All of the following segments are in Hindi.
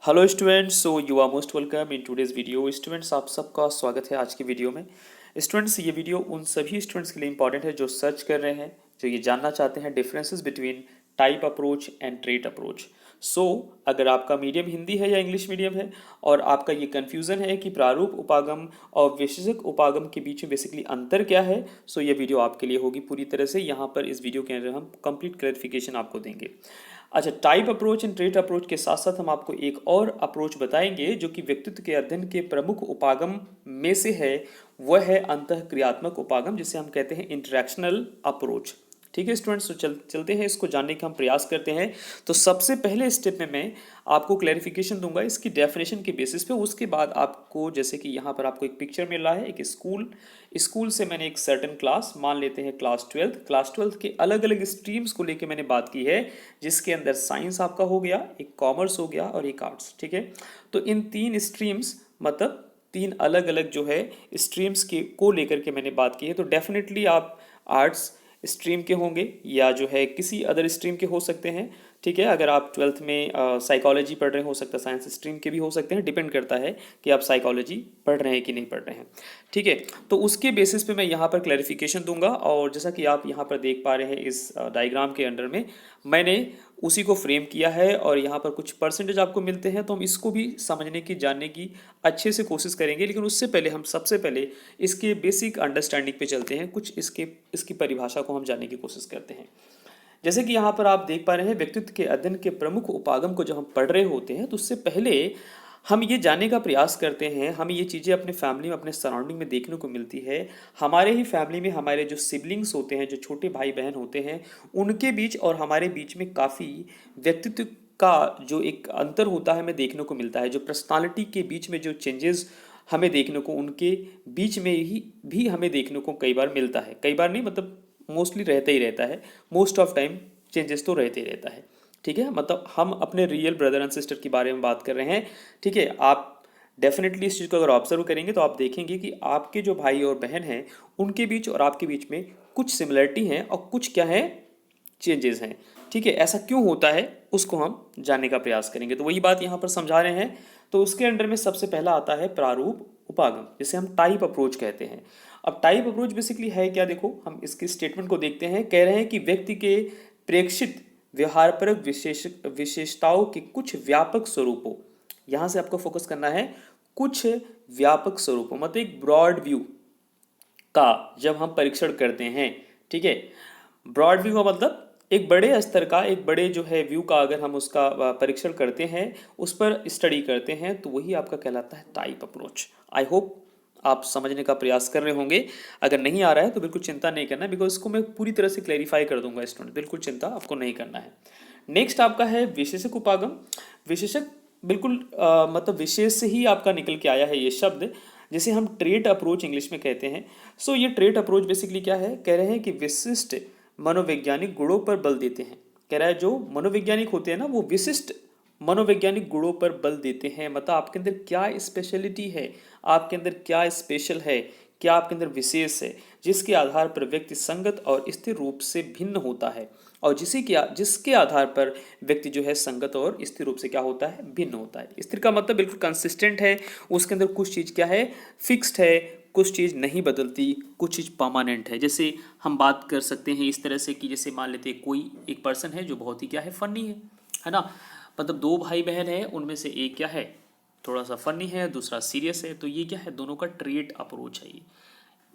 Hello students, so you are most welcome in today's video. Students, आप सबका स्वागत है आज की वीडियो में। स्टूडेंट्स, ये वीडियो उन सभी स्टूडेंट्स के लिए इंपॉर्टेंट है जो सर्च कर रहे हैं, जो ये जानना चाहते हैं differences between type approach and trait approach. So अगर आपका मीडियम हिंदी है या इंग्लिश मीडियम है और आपका ये कन्फ्यूज़न है कि प्रारूप उपागम और विशेषक उपागम के बीच में बेसिकली अंतर क्या है, सो ये वीडियो आपके लिए होगी पूरी तरह से। यहाँ पर इस वीडियो के अंदर हम कंप्लीट क्लैरिफिकेशन आपको देंगे। अच्छा, type approach and trait approach के साथ साथ हम आपको एक और अप्रोच बताएंगे जो कि व्यक्तित्व के अध्ययन के प्रमुख उपागम में से है। वह है अंतःक्रियात्मक उपागम, जिसे हम कहते हैं इंटरेक्शनल अप्रोच। ठीक है स्टूडेंट्स, तो चलते हैं, इसको जानने का हम प्रयास करते हैं। तो सबसे पहले स्टेप में मैं आपको क्लैरिफिकेशन दूंगा इसकी डेफिनेशन के बेसिस पे। उसके बाद आपको, जैसे कि यहाँ पर आपको एक पिक्चर मिल रहा है, एक स्कूल से मैंने एक सर्टेन क्लास, मान लेते हैं क्लास ट्वेल्थ के अलग अलग स्ट्रीम्स को लेके मैंने बात की है, जिसके अंदर साइंस आपका हो गया, एक कॉमर्स हो गया और एक आर्ट्स। ठीक है, तो इन तीन स्ट्रीम्स मतलब तीन अलग अलग जो है स्ट्रीम्स के को लेकर के मैंने बात की है। तो डेफिनेटली आप आर्ट्स स्ट्रीम के होंगे या जो है किसी अदर स्ट्रीम के हो सकते हैं। ठीक है, अगर आप ट्वेल्थ में साइकोलॉजी पढ़ रहे हो सकता है साइंस स्ट्रीम के भी हो सकते हैं, डिपेंड करता है कि आप साइकोलॉजी पढ़ रहे हैं कि नहीं पढ़ रहे हैं। ठीक है, तो उसके बेसिस पे मैं यहाँ पर क्लैरिफिकेशन दूंगा। और जैसा कि आप यहाँ पर देख पा रहे हैं इस डायग्राम के अंडर में मैंने उसी को फ्रेम किया है और यहाँ पर कुछ परसेंटेज आपको मिलते हैं, तो हम इसको भी समझने की, जानने की अच्छे से कोशिश करेंगे। लेकिन उससे पहले हम सबसे पहले इसके बेसिक अंडरस्टैंडिंग पे चलते हैं, कुछ इसकी परिभाषा को हम जानने की कोशिश करते हैं। जैसे कि यहाँ पर आप देख पा रहे हैं, व्यक्तित्व के अध्ययन के प्रमुख उपागम को जब हम पढ़ रहे होते हैं तो उससे पहले हम ये जानने का प्रयास करते हैं, हमें ये चीज़ें अपने फैमिली में, अपने सराउंडिंग में देखने को मिलती है। हमारे ही फैमिली में हमारे जो सिबलिंग्स होते हैं, जो छोटे भाई बहन होते हैं, उनके बीच और हमारे बीच में काफ़ी व्यक्तित्व का जो एक अंतर होता है हमें देखने को मिलता है। जो पर्सनालिटी के बीच में जो चेंजेस हमें देखने को, उनके बीच में ही भी हमें देखने को कई बार मिलता है। कई बार नहीं, मतलब मोस्टली रहता ही रहता है, मोस्ट ऑफ टाइम चेंजेस तो रहते ही रहता है। ठीक है, मतलब हम अपने रियल ब्रदर एंड सिस्टर के बारे में बात कर रहे हैं। ठीक है, आप डेफिनेटली इस चीज़ को अगर ऑब्जर्व करेंगे तो आप देखेंगे कि आपके जो भाई और बहन हैं उनके बीच और आपके बीच में कुछ सिमिलरिटी हैं और कुछ क्या है, चेंजेस हैं। ठीक है, ऐसा क्यों होता है उसको हम जानने का प्रयास करेंगे। तो वही बात यहाँ पर समझा रहे हैं। तो उसके अंडर में सबसे पहला आता है प्रारूप उपागम, जिसे हम टाइप अप्रोच कहते हैं। अब टाइप अप्रोच बेसिकली है क्या, देखो हम इसकी स्टेटमेंट को देखते हैं। कह रहे हैं कि व्यक्ति के प्रेक्षित व्यवहारपरक विशेषताओं के कुछ व्यापक स्वरूपों, यहाँ से आपको फोकस करना है, कुछ व्यापक स्वरूपों मतलब एक ब्रॉड व्यू का जब हम परीक्षण करते हैं। ठीक है, ब्रॉड व्यू का मतलब एक बड़े स्तर का, एक बड़े जो है व्यू का अगर हम उसका परीक्षण करते हैं, उस पर स्टडी करते हैं, तो वही आपका कहलाता है टाइप अप्रोच। आई होप आप समझने का प्रयास कर रहे होंगे। अगर नहीं आ रहा है तो बिल्कुल चिंता नहीं करना, बिकॉज इसको मैं पूरी तरह से क्लैरिफाई कर दूंगा स्टूडेंट, बिल्कुल चिंता आपको नहीं करना है। नेक्स्ट आपका है विशेषक उपागम। विशेषक बिल्कुल मतलब विशेष से ही आपका निकल के आया है ये शब्द, जिसे हम ट्रेट अप्रोच इंग्लिश में कहते हैं। सो ये ट्रेट अप्रोच बेसिकली क्या है, कह रहे हैं कि विशिष्ट मनोवैज्ञानिक गुणों पर बल देते हैं। कह रहा है जो मनोवैज्ञानिक होते हैं ना, वो विशिष्ट मनोवैज्ञानिक गुणों पर बल देते हैं। मतलब आपके अंदर क्या स्पेशलिटी है, आपके अंदर क्या स्पेशल है, क्या आपके अंदर विशेष है, जिसके आधार पर व्यक्ति संगत और स्थिर रूप से भिन्न होता है, और जिसके आधार पर व्यक्ति जो है संगत और स्थिर रूप से क्या होता है, भिन्न होता है। स्थिर का मतलब बिल्कुल कंसिस्टेंट है, उसके अंदर कुछ चीज़ क्या है, फिक्स्ड है, कुछ चीज़ नहीं बदलती, कुछ चीज़ परमानेंट है। जैसे हम बात कर सकते हैं इस तरह से कि जैसे मान लेते हैं कोई एक पर्सन है जो बहुत ही क्या है, फनी है ना। मतलब दो भाई बहन है, उनमें से एक क्या है, थोड़ा सा फनी है, दूसरा सीरियस है। तो ये क्या है, दोनों का ट्रेट अप्रोच है।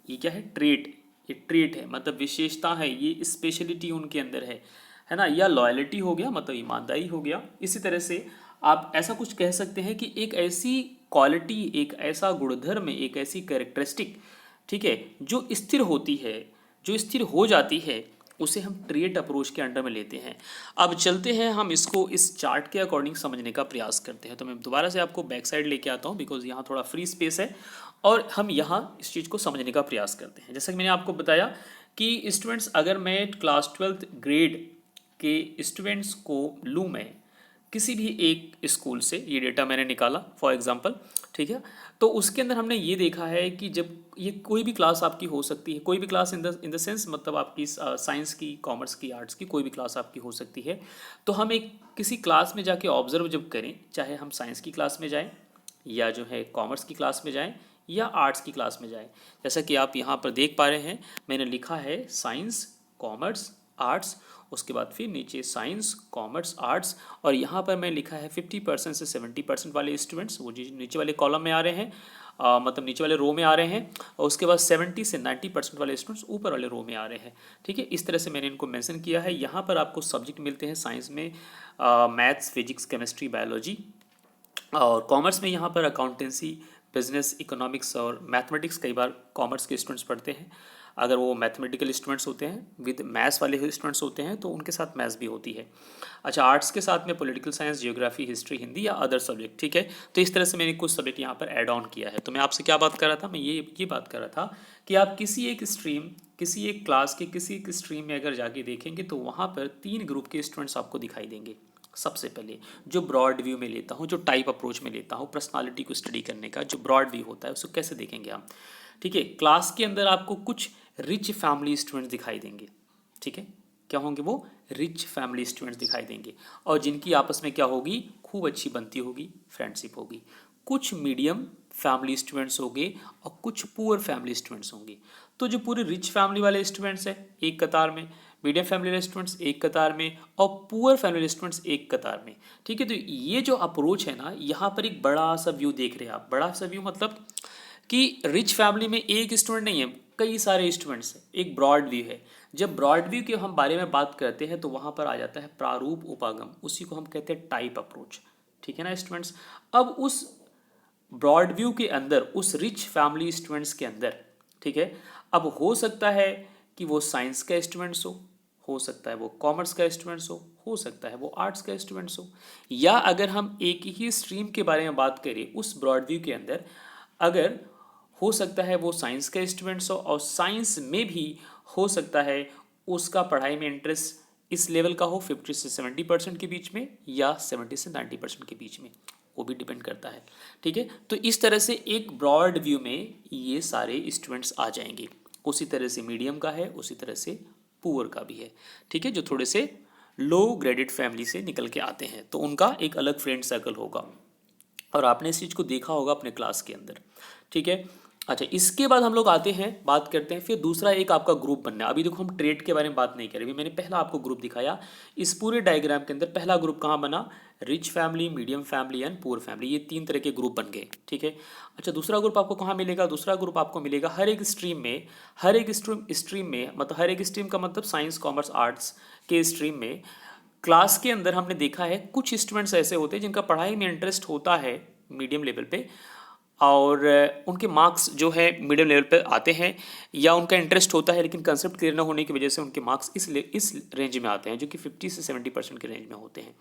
ये क्या है, ट्रेट, ये ट्रेट है, मतलब विशेषता है, ये स्पेशलिटी उनके अंदर है ना। या लॉयल्टी हो गया, मतलब ईमानदारी हो गया। इसी तरह से आप ऐसा कुछ कह सकते हैं कि एक ऐसी क्वालिटी, एक ऐसा गुणधर्म, एक ऐसी कैरेक्टरिस्टिक, ठीक है, जो स्थिर होती है, जो स्थिर हो जाती है, उसे हम ट्रेट अप्रोच के अंडर में लेते हैं। अब चलते हैं, हम इसको इस चार्ट के अकॉर्डिंग समझने का प्रयास करते हैं। तो मैं दोबारा से आपको बैक साइड लेके आता हूँ, बिकॉज यहाँ थोड़ा फ्री स्पेस है और हम यहाँ इस चीज़ को समझने का प्रयास करते हैं। जैसा कि मैंने आपको बताया कि स्टूडेंट्स, अगर मैं क्लास 12th ग्रेड के स्टूडेंट्स को लूँ, मैं किसी भी एक स्कूल से ये डेटा मैंने निकाला फॉर एग्जांपल, ठीक है। तो उसके अंदर हमने ये देखा है कि जब ये कोई भी क्लास आपकी हो सकती है, कोई भी क्लास इन द सेंस मतलब आपकी साइंस की, कॉमर्स की, आर्ट्स की कोई भी क्लास आपकी हो सकती है। तो हम एक किसी क्लास में जाके ऑब्जर्व जब करें, चाहे हम साइंस की क्लास में जाएं या जो है कॉमर्स की क्लास में जाएं या आर्ट्स की क्लास में जाएं, जैसा कि आप यहाँ पर देख पा रहे हैं मैंने लिखा है साइंस, कॉमर्स, आर्ट्स, उसके बाद फिर नीचे साइंस, कॉमर्स, आर्ट्स, और यहाँ पर मैं लिखा है 50% से 70% वाले स्टूडेंट्स वो जी नीचे वाले कॉलम में आ रहे हैं, मतलब नीचे वाले रो में आ रहे हैं, और उसके बाद 70 से 90% वाले स्टूडेंट्स ऊपर वाले रो में आ रहे हैं। ठीक है, इस तरह से मैंने इनको मेंशन किया है। यहाँ पर आपको सब्जेक्ट मिलते हैं साइंस में मैथ्स, फिजिक्स, केमिस्ट्री, बायोलॉजी, और कॉमर्स में यहाँ पर अकाउंटेंसी, बिजनेस, इकोनॉमिक्स और मैथमेटिक्स कई बार कॉमर्स के स्टूडेंट्स पढ़ते हैं। अगर वो मैथमेटिकल स्टूडेंट्स होते हैं विद मैथ्स वाले स्टूडेंट्स होते हैं तो उनके साथ मैथ्स भी होती है। अच्छा, आर्ट्स के साथ में political science, geography, history, Hindi या अदर सब्जेक्ट। ठीक है, तो इस तरह से मैंने कुछ सब्जेक्ट यहाँ पर ऐड ऑन किया है। तो मैं आपसे क्या बात कर रहा था, मैं ये बात कर रहा था कि आप किसी एक स्ट्रीम, किसी एक क्लास के किसी एक स्ट्रीम में अगर जाके देखेंगे तो वहाँ पर 3 ग्रुप के स्टूडेंट्स आपको दिखाई देंगे। सबसे पहले जो ब्रॉड व्यू में लेता हूँ, जो टाइप अप्रोच में लेता हूँ पर्सनालिटी को स्टडी करने का, जो ब्रॉड व्यू होता है उसको कैसे देखेंगे हम। ठीक है, क्लास के अंदर आपको कुछ रिच फैमिली स्टूडेंट्स दिखाई देंगे। ठीक है, क्या होंगे वो? रिच फैमिली स्टूडेंट्स दिखाई देंगे, और जिनकी आपस में क्या होगी, खूब अच्छी बनती होगी, फ्रेंडशिप होगी। कुछ मीडियम फैमिली स्टूडेंट्स होंगे और कुछ पुअर फैमिली स्टूडेंट्स होंगे। तो जो पूरे रिच फैमिली वाले स्टूडेंट्स हैं एक कतार में, मीडियम फैमिली वाले स्टूडेंट्स एक कतार में, और पुअर फैमिली स्टूडेंट्स एक कतार में। ठीक है, तो ये जो अप्रोच है ना, यहाँ पर एक बड़ा सा व्यू देख रहे हैं आप। बड़ा सा व्यू मतलब कि रिच फैमिली में एक स्टूडेंट नहीं है, कई सारे स्टूडेंट्स हैं, एक ब्रॉड व्यू है। जब ब्रॉड व्यू के हम बारे में बात करते हैं तो वहाँ पर आ जाता है प्रारूप उपागम, उसी को हम कहते हैं टाइप अप्रोच। ठीक है ना स्टूडेंट्स। अब उस ब्रॉड व्यू के अंदर, उस रिच फैमिली स्टूडेंट्स के अंदर, ठीक है, अब हो सकता है कि वो साइंस का स्टूडेंट्स हो सकता है वो कॉमर्स का स्टूडेंट्स हो सकता है वो आर्ट्स का स्टूडेंट्स हो, या अगर हम एक ही स्ट्रीम के बारे में बात करें उस ब्रॉड व्यू के अंदर, अगर हो सकता है वो साइंस का स्टूडेंट्स हो, और साइंस में भी हो सकता है उसका पढ़ाई में इंटरेस्ट इस लेवल का हो 50 से 70% के बीच में, या 70 से 90% के बीच में, वो भी डिपेंड करता है। ठीक है, तो इस तरह से एक ब्रॉड व्यू में ये सारे स्टूडेंट्स आ जाएंगे। उसी तरह से मीडियम का है, उसी तरह से पुअर का भी है। ठीक है, जो थोड़े से लो ग्रेडेड फैमिली से निकल के आते हैं तो उनका एक अलग फ्रेंड सर्कल होगा, और आपने इस चीज़ को देखा होगा अपने क्लास के अंदर। ठीक है, अच्छा, इसके बाद हम लोग आते हैं, बात करते हैं फिर दूसरा एक आपका ग्रुप बनना है। अभी देखो हम ट्रेड के बारे में बात नहीं कर रहे, मैंने पहला आपको ग्रुप दिखाया। इस पूरे डायग्राम के अंदर पहला ग्रुप कहाँ बना? Rich family, medium family and poor family, ये 3 तरह के ग्रुप बन गए। ठीक है, अच्छा, दूसरा ग्रुप आपको कहाँ मिलेगा? दूसरा ग्रुप आपको मिलेगा हर एक स्ट्रीम में, हर एक स्ट्रीम में, मतलब हर एक स्ट्रीम का मतलब साइंस, कॉमर्स, आर्ट्स के स्ट्रीम में क्लास के अंदर हमने देखा है कुछ स्टूडेंट्स ऐसे होते हैं जिनका पढ़ाई में इंटरेस्ट होता है मीडियम लेवल पे, और उनके मार्क्स जो है मीडियम लेवल पे आते हैं, या उनका इंटरेस्ट होता है लेकिन कंसेप्ट क्लियर ना होने की वजह से उनके मार्क्स इस रेंज में आते हैं, जो कि 50 से 70% के रेंज में होते हैं।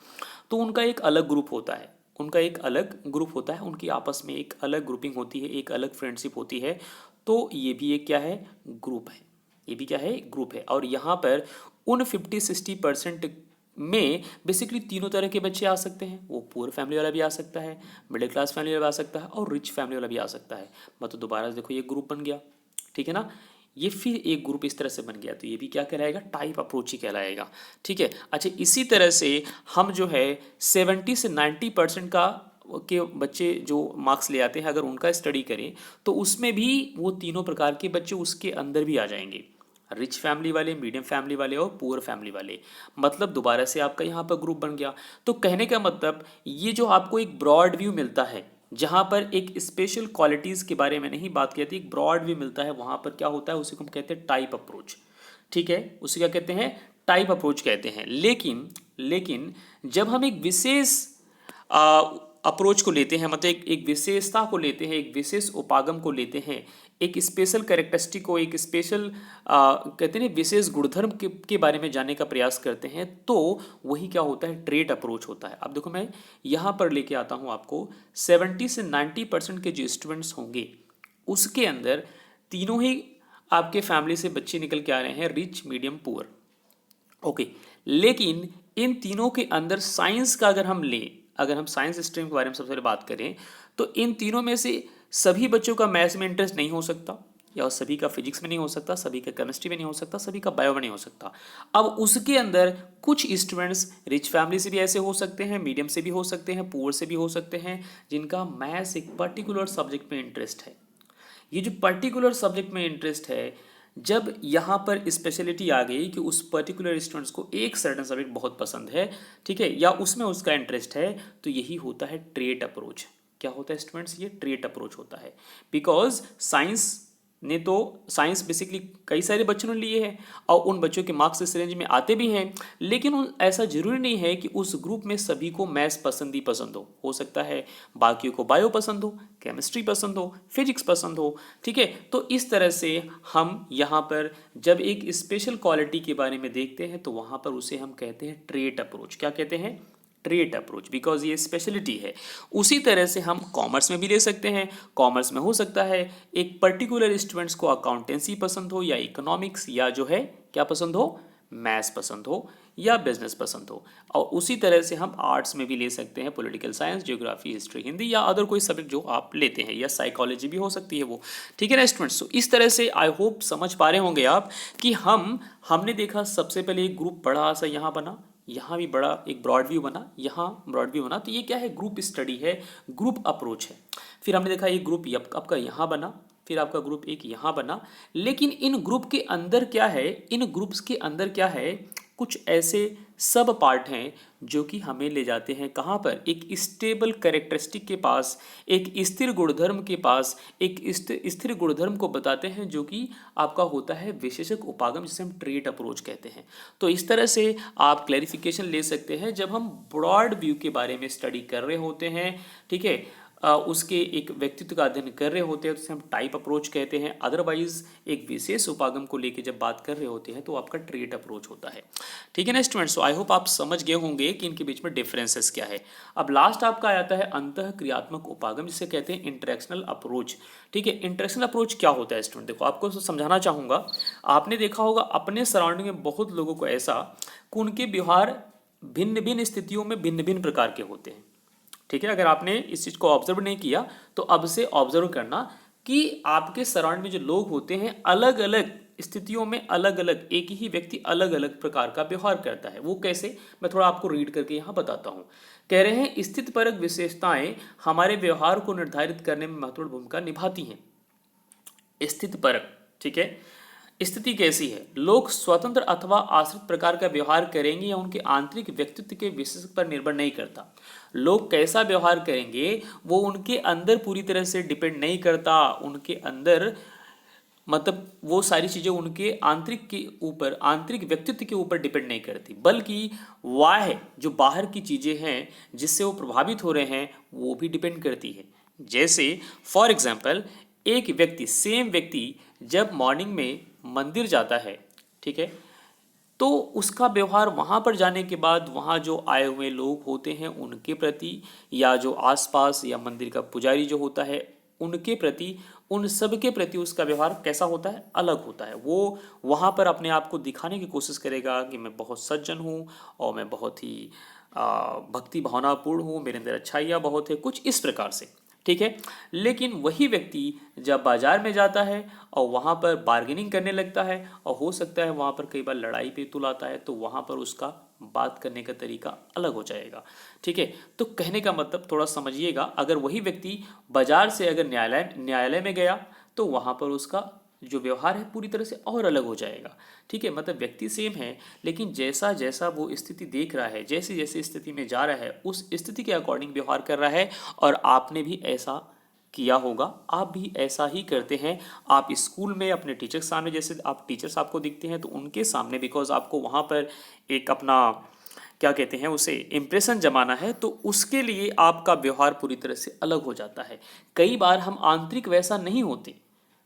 तो उनका एक अलग ग्रुप होता है, उनका एक अलग ग्रुप होता है, उनकी आपस में एक अलग ग्रुपिंग होती है, एक अलग फ्रेंडशिप होती है। तो ये भी एक क्या है? ग्रुप है। ये भी क्या है? ग्रुप है। और यहाँ पर उन 50-60% में बेसिकली तीनों तरह के बच्चे आ सकते हैं। वो पुअर फैमिली वाला भी आ सकता है, मिडिल क्लास फैमिली वाला भी आ सकता है, और रिच फैमिली वाला भी आ सकता है। मतलब दोबारा से देखो ये ग्रुप बन गया। ठीक है ना, ये फिर एक ग्रुप इस तरह से बन गया, तो ये भी क्या कहलाएगा? टाइप अप्रोच ही कहलाएगा। ठीक है, अच्छा, इसी तरह से हम जो है 70 से 90% का के बच्चे जो मार्क्स ले आते हैं, अगर उनका स्टडी करें तो उसमें भी वो तीनों प्रकार के बच्चे उसके अंदर भी आ जाएंगे, रिच फैमिली वाले, मीडियम फैमिली वाले और पुअर फैमिली वाले। मतलब दोबारा से आपका यहाँ पर ग्रुप बन गया। तो कहने का मतलब ये जो आपको एक ब्रॉड व्यू मिलता है, जहाँ पर एक स्पेशल क्वालिटीज़ के बारे में नहीं बात की जाती, एक ब्रॉड व्यू मिलता है, वहाँ पर क्या होता है? उसी को हम कहते हैं टाइप अप्रोच। ठीक है, उसे क्या कहते हैं? टाइप अप्रोच कहते हैं। लेकिन जब हम एक विशेष अप्रोच को लेते हैं, मतलब एक विशेषता को लेते हैं, एक विशेष उपागम को लेते हैं, एक स्पेशल कैरेक्टरिस्टिक को, एक स्पेशल कहते हैं विशेष गुणधर्म के बारे में जानने का प्रयास करते हैं, तो वही क्या होता है? ट्रेट अप्रोच होता है। अब देखो मैं यहाँ पर लेके आता हूँ आपको 70 से 90% के जो स्टूडेंट्स होंगे उसके अंदर तीनों ही आपके फैमिली से बच्चे निकल के आ रहे हैं, रिच, मीडियम, पुअर। ओके, लेकिन इन तीनों के अंदर साइंस का अगर हम लें, अगर हम साइंस स्ट्रीम के बारे में सबसे पहले बात करें तो इन तीनों में से सभी बच्चों का मैथ्स में इंटरेस्ट नहीं हो सकता, या सभी का फिजिक्स में नहीं हो सकता, सभी का केमिस्ट्री में नहीं हो सकता, सभी का बायो में नहीं हो सकता। अब उसके अंदर कुछ स्टूडेंट्स रिच फैमिली से भी ऐसे हो सकते हैं, मीडियम से भी हो सकते हैं, पुअर से भी हो सकते हैं, जिनका मैथ्स एक पर्टिकुलर सब्जेक्ट में इंटरेस्ट है। ये जो पर्टिकुलर सब्जेक्ट में इंटरेस्ट है, जब यहाँ पर स्पेशलिटी आ गई कि उस पर्टिकुलर स्टूडेंट्स को एक सर्टन सब्जेक्ट बहुत पसंद है, ठीक है, या उसमें उसका इंटरेस्ट है, तो यही होता है ट्रेट अप्रोच। क्या होता है स्टूडेंट्स? ये ट्रेट अप्रोच होता है। बिकॉज साइंस बेसिकली कई सारे बच्चों ने लिए हैं और उन बच्चों के मार्क्स इस रेंज में आते भी हैं, लेकिन ऐसा जरूरी नहीं है कि उस ग्रुप में सभी को मैथ्स पसंद ही पसंद हो सकता है बाकियों को बायो पसंद हो, केमिस्ट्री पसंद हो, फिजिक्स पसंद हो, ठीक है। तो इस तरह से हम यहाँ पर जब एक स्पेशल क्वालिटी के बारे में देखते हैं तो वहाँ पर उसे हम कहते हैं ट्रेट अप्रोच। क्या कहते हैं? ट्रेट अप्रोच, बिकॉज ये स्पेशलिटी है। उसी तरह से हम कॉमर्स में भी ले सकते हैं। कॉमर्स में हो सकता है एक पर्टिकुलर स्टूडेंट्स को अकाउंटेंसी पसंद हो, या इकोनॉमिक्स, या जो है क्या पसंद हो, मैथ्स पसंद हो, या बिजनेस पसंद हो। और उसी तरह से हम आर्ट्स में भी ले सकते हैं, political science, geography, history, Hindi, या अदर कोई सब्जेक्ट जो आप लेते हैं, या साइकोलॉजी भी हो सकती है वो, ठीक है ना स्टूडेंट्स। तो इस तरह से आई होप समझ पा रहे होंगे आप कि हमने देखा सबसे पहले एक ग्रुप बड़ा सा यहाँ बना, यहाँ भी बड़ा एक ब्रॉड व्यू बना, यहाँ ब्रॉड व्यू बना। तो ये क्या है? ग्रुप स्टडी है, ग्रुप अप्रोच है। फिर हमने देखा ये ग्रुप आपका यहाँ बना, फिर आपका ग्रुप एक यहाँ बना। लेकिन इन ग्रुप के अंदर क्या है, इन ग्रुप्स के अंदर क्या है, कुछ ऐसे सब पार्ट हैं जो कि हमें ले जाते हैं कहाँ पर? एक स्टेबल कैरेक्टरिस्टिक के पास, एक स्थिर गुणधर्म के पास, एक स्थिर गुणधर्म को बताते हैं जो कि आपका होता है विशेषक उपागम, जिसे हम ट्रेट अप्रोच कहते हैं। तो इस तरह से आप क्लैरिफिकेशन ले सकते हैं जब हम ब्रॉड व्यू के बारे में स्टडी कर रहे होते हैं, ठीक है, उसके एक व्यक्तित्व का अध्ययन कर रहे होते हैं तो उसे हम टाइप अप्रोच कहते हैं। अदरवाइज एक विशेष उपागम को लेके जब बात कर रहे होते हैं तो आपका ट्रेट अप्रोच होता है, ठीक है ना स्टूडेंट्स। सो आई होप आप समझ गए होंगे कि इनके बीच में डिफरेंसेस क्या है। अब लास्ट आपका आता है अंतः क्रियात्मक उपागम, जिसे कहते हैं इंटरेक्शनल अप्रोच, ठीक है। इंटरेक्शनल अप्रोच क्या होता है स्टूडेंट? देखो, आपको समझाना चाहूँगा। आपने देखा होगा अपने सराउंडिंग में बहुत लोगों को ऐसा कि उनके व्यवहार भिन्न भिन्न स्थितियों में भिन्न भिन्न प्रकार के होते हैं, ठीक है। अगर आपने इस चीज़ को ऑब्जर्व नहीं किया तो अब से ऑब्जर्व करना कि आपके सराउंड में जो लोग होते हैं अलग अलग स्थितियों में अलग अलग, एक ही व्यक्ति अलग अलग प्रकार का व्यवहार करता है। वो कैसे, मैं थोड़ा आपको रीड करके यहाँ बताता हूँ। कह रहे हैं स्थितिपरक विशेषताएं हमारे व्यवहार को निर्धारित करने में महत्वपूर्ण भूमिका निभाती हैं। स्थितिपरक, ठीक है। स्थिति कैसी है? लोग स्वतंत्र अथवा आश्रित प्रकार का व्यवहार करेंगे या उनके आंतरिक व्यक्तित्व के विशेषक पर निर्भर नहीं करता। लोग कैसा व्यवहार करेंगे वो उनके अंदर पूरी तरह से डिपेंड नहीं करता। उनके अंदर मतलब वो सारी चीज़ें उनके आंतरिक के ऊपर, आंतरिक व्यक्तित्व के ऊपर डिपेंड नहीं करती, बल्कि वह जो बाहर की चीज़ें हैं जिससे वो प्रभावित हो रहे हैं वो भी डिपेंड करती है। जैसे फॉर एग्जाम्पल, एक व्यक्ति, सेम व्यक्ति जब मॉर्निंग में मंदिर जाता है, ठीक है, तो उसका व्यवहार वहाँ पर जाने के बाद वहाँ जो आए हुए लोग होते हैं उनके प्रति, या जो आसपास या मंदिर का पुजारी जो होता है उनके प्रति, उन सब के प्रति उसका व्यवहार कैसा होता है? अलग होता है। वो वहाँ पर अपने आप को दिखाने की कोशिश करेगा कि मैं बहुत सज्जन हूँ और मैं बहुत ही भक्ति भावनापूर्ण हूँ, मेरे अंदर अच्छाइयाँ बहुत है, कुछ इस प्रकार से, ठीक है। लेकिन वही व्यक्ति जब बाजार में जाता है और वहाँ पर बार्गेनिंग करने लगता है, और हो सकता है वहाँ पर कई बार लड़ाई पे तुल आता है, तो वहाँ पर उसका बात करने का तरीका अलग हो जाएगा, ठीक है। तो कहने का मतलब थोड़ा समझिएगा, अगर वही व्यक्ति बाजार से अगर न्यायालय में गया तो वहाँ पर उसका जो व्यवहार है पूरी तरह से और अलग हो जाएगा, ठीक है। मतलब व्यक्ति सेम है, लेकिन जैसा जैसा वो स्थिति देख रहा है, जैसे जैसे स्थिति में जा रहा है उस स्थिति के अकॉर्डिंग व्यवहार कर रहा है। और आपने भी ऐसा किया होगा, आप भी ऐसा ही करते हैं। आप स्कूल में अपने टीचर के सामने, जैसे आप टीचर्स आपको दिखते हैं तो उनके सामने, बिकॉज आपको वहाँ पर एक अपना क्या कहते हैं उसे इम्प्रेशन जमाना है, तो उसके लिए आपका व्यवहार पूरी तरह से अलग हो जाता है। कई बार हम आंतरिक वैसा नहीं होते,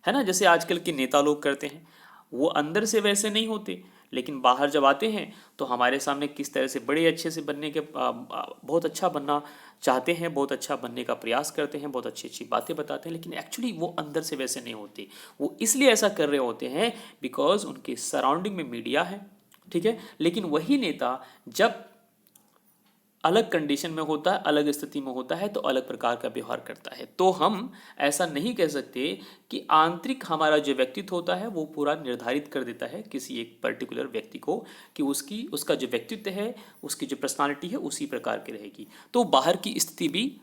है ना, जैसे आजकल के नेता लोग करते हैं, वो अंदर से वैसे नहीं होते, लेकिन बाहर जब आते हैं तो हमारे सामने किस तरह से बड़े अच्छे से बनने के बहुत अच्छा बनना चाहते हैं, बहुत अच्छा बनने का प्रयास करते हैं, बहुत अच्छी अच्छी बातें बताते हैं, लेकिन एक्चुअली वो अंदर से वैसे नहीं होते। वो इसलिए ऐसा कर रहे होते हैं बिकॉज उनके सराउंडिंग में मीडिया है, ठीक है। लेकिन वही नेता जब अलग कंडीशन में होता है, अलग स्थिति में होता है तो अलग प्रकार का व्यवहार करता है। तो हम ऐसा नहीं कह सकते कि आंतरिक हमारा जो व्यक्तित्व होता है वो पूरा निर्धारित कर देता है किसी एक पर्टिकुलर व्यक्ति को कि उसका जो व्यक्तित्व है, उसकी जो पर्सनालिटी है उसी प्रकार की रहेगी। तो बाहर की स्थिति भी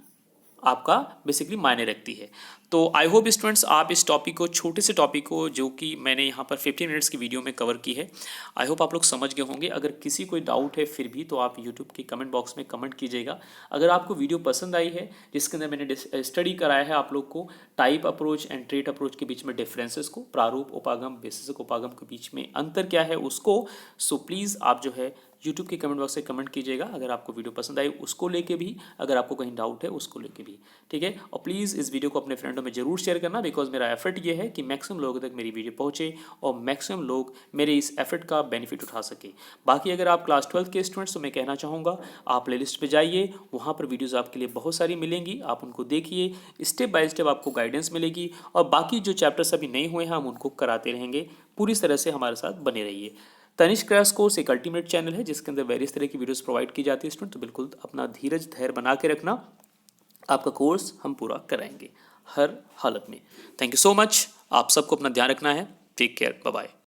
आपका बेसिकली मायने रखती है। तो आई होप स्टूडेंट्स आप इस टॉपिक को, छोटे से टॉपिक को जो कि मैंने यहाँ पर 15 मिनट्स की वीडियो में कवर की है, आई होप आप लोग समझ गए होंगे। अगर किसी कोई डाउट है फिर भी तो आप यूट्यूब के कमेंट बॉक्स में कमेंट कीजिएगा। अगर आपको वीडियो पसंद आई है जिसके अंदर मैंने स्टडी कराया है आप लोग को type approach and trait approach के बीच में डिफरेंसेस को, प्रारूप उपागम विशेषक उपागम के बीच में अंतर क्या है उसको, सो प्लीज़ आप जो है यूट्यूब के कमेंट बॉक्स से कमेंट कीजिएगा। अगर आपको वीडियो पसंद आई उसको लेके भी, अगर आपको कहीं डाउट है उसको लेके भी, ठीक है। और प्लीज़ इस वीडियो को अपने फ्रेंडों में जरूर शेयर करना, बिकॉज मेरा एफर्ट ये है कि मैक्सिमम लोगों तक मेरी वीडियो पहुंचे और मैक्सिमम लोग मेरे इस एफर्ट का बेनिफिट उठा सके। बाकी अगर आप क्लास 12 के स्टूडेंट्स तो मैं कहना चाहूँगा आप प्ले लिस्ट पर जाइए, वहाँ पर वीडियोज़ आपके लिए बहुत सारी मिलेंगी, आप उनको देखिए, स्टेप बाय स्टेप आपको गाइडेंस मिलेगी और बाकी जो चैप्टर्स अभी नहीं हुए हैं हम उनको कराते रहेंगे। पूरी तरह से हमारे साथ बने रहिए। तनिष्क क्रैश कोर्स एक अल्टीमेट चैनल है जिसके अंदर वेरियस तरह की वीडियोस प्रोवाइड की जाती है स्टूडेंट, तो बिल्कुल अपना धीरज धैर्य बना के रखना, आपका कोर्स हम पूरा कराएंगे हर हालत में। थैंक यू सो मच, आप सबको अपना ध्यान रखना है। Take care, bye bye.